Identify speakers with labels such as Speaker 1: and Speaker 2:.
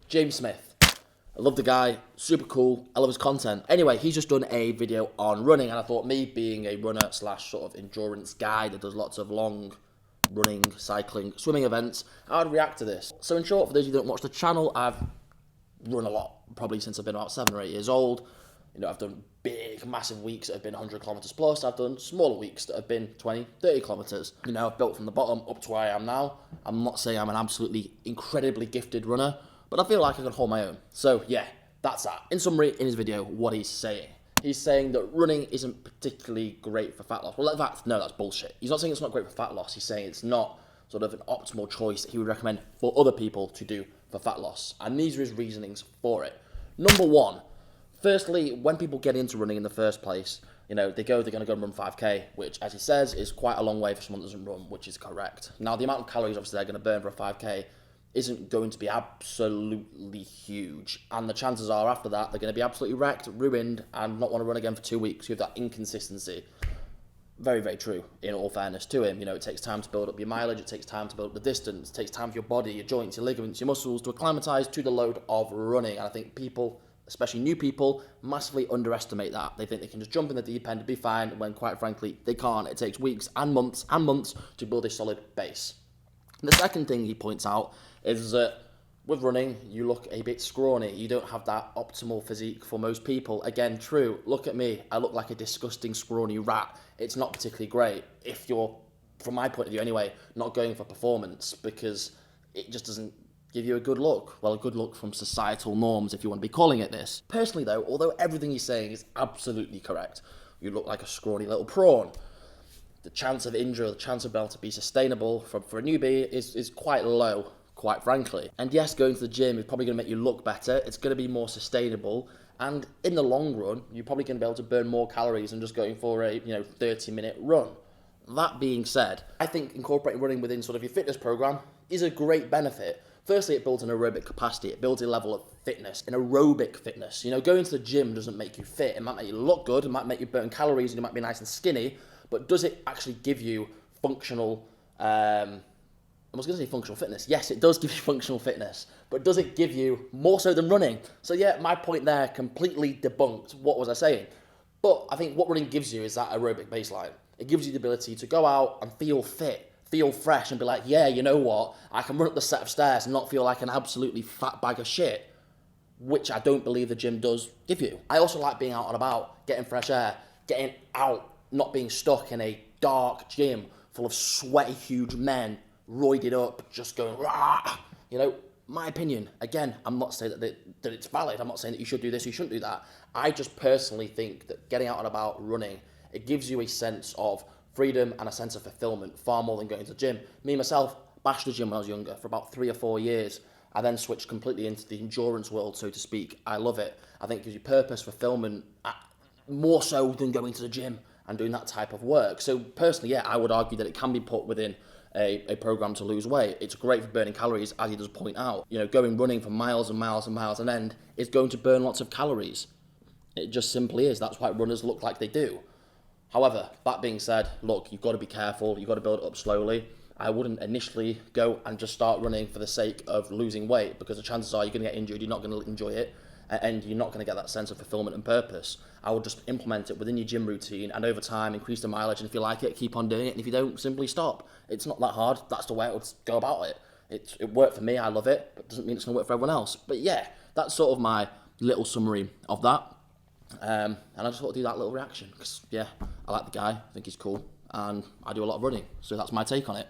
Speaker 1: James Smith. I love the guy, super cool, I love his content. Anyway, he's just done a video on running, and I thought me being a runner slash sort of endurance guy that does lots of long running, cycling, swimming events, I would react to this. So in short, for those of you who don't watch the channel, I've run a lot, probably since I've been about 7 or 8 years old. You know, I've done big, massive weeks that have been 100 kilometers plus. I've done smaller weeks that have been 20, 30 kilometers. You know, I've built from the bottom up to where I am now. I'm not saying I'm an absolutely incredibly gifted runner, but I feel like I can hold my own. So yeah, that's that. In summary, in his video, what he's saying. He's saying that running isn't particularly great for fat loss. Well, in fact, no, that's bullshit. He's not saying it's not great for fat loss. He's saying it's not sort of an optimal choice that he would recommend for other people to do for fat loss. And these are his reasonings for it. Number one, firstly, when people get into running in the first place, you know, they're going to go and run 5K, which, as he says, is quite a long way for someone that doesn't run, which is correct. Now, the amount of calories, obviously, they're going to burn for a 5K isn't going to be absolutely huge. And the chances are, after that, they're going to be absolutely wrecked, ruined, and not want to run again for 2 weeks. You have that inconsistency. Very, very true, in all fairness to him. You know, it takes time to build up your mileage, it takes time to build up the distance, it takes time for your body, your joints, your ligaments, your muscles to acclimatise to the load of running. And I think people, especially new people, massively underestimate that. They think they can just jump in the deep end and be fine, when quite frankly, they can't. It takes weeks and months to build a solid base. The second thing he points out is that with running, you look a bit scrawny. You don't have that optimal physique for most people. Again, true. Look at me. I look like a disgusting, scrawny rat. It's not particularly great if you're, from my point of view anyway, not going for performance, because it just doesn't give you a good look. Well, a good look from societal norms, if you want to be calling it this. Personally, though, although everything he's saying is absolutely correct, you look like a scrawny little prawn. The chance of injury, the chance of being able to be sustainable for a newbie is quite low, quite frankly. And yes, going to the gym is probably going to make you look better. It's going to be more sustainable. And in the long run, you're probably going to be able to burn more calories than just going for a 30-minute run. That being said, I think incorporating running within sort of your fitness program is a great benefit. Firstly, it builds an aerobic capacity. It builds a level of fitness, an aerobic fitness. You know, going to the gym doesn't make you fit. It might make you look good. It might make you burn calories. And you might be nice and skinny. But does it actually give you functional, I was going to say functional fitness. Yes, it does give you functional fitness. But does it give you more so than running? So yeah, my point there completely debunked. What was I saying? But I think what running gives you is that aerobic baseline. It gives you the ability to go out and feel fit, feel fresh, and be like, yeah, you know what? I can run up the set of stairs and not feel like an absolutely fat bag of shit, which I don't believe the gym does give you. I also like being out and about, getting fresh air, getting out, not being stuck in a dark gym full of sweaty, huge men, roided up, just going, rah! You know, my opinion, again, I'm not saying that it's valid. I'm not saying that you should do this, you shouldn't do that. I just personally think that getting out and about, running, it gives you a sense of freedom and a sense of fulfillment far more than going to the gym. Me, myself, bashed the gym when I was younger for about 3 or 4 years. I then switched completely into the endurance world, so to speak. I love it. I think it gives you purpose, fulfillment, more so than going to the gym and doing that type of work. So personally, yeah, I would argue that it can be put within a program to lose weight. It's great for burning calories, as he does point out. You know, going running for miles and miles and miles on end is going to burn lots of calories. It just simply is. That's why runners look like they do. However, that being said, look, you've got to be careful. You've got to build it up slowly. I wouldn't initially go and just start running for the sake of losing weight, because the chances are you're going to get injured, you're not going to enjoy it, and you're not going to get that sense of fulfillment and purpose. I would just implement it within your gym routine, and over time increase the mileage, and if you like it, keep on doing it, and if you don't, simply stop. It's not that hard. That's the way I would go about it. It worked for me, I love it, but it doesn't mean it's going to work for everyone else. But yeah, that's sort of my little summary of that. And I just thought I'd do that little reaction, because yeah, I like the guy, I think he's cool, and I do a lot of running, so that's my take on it.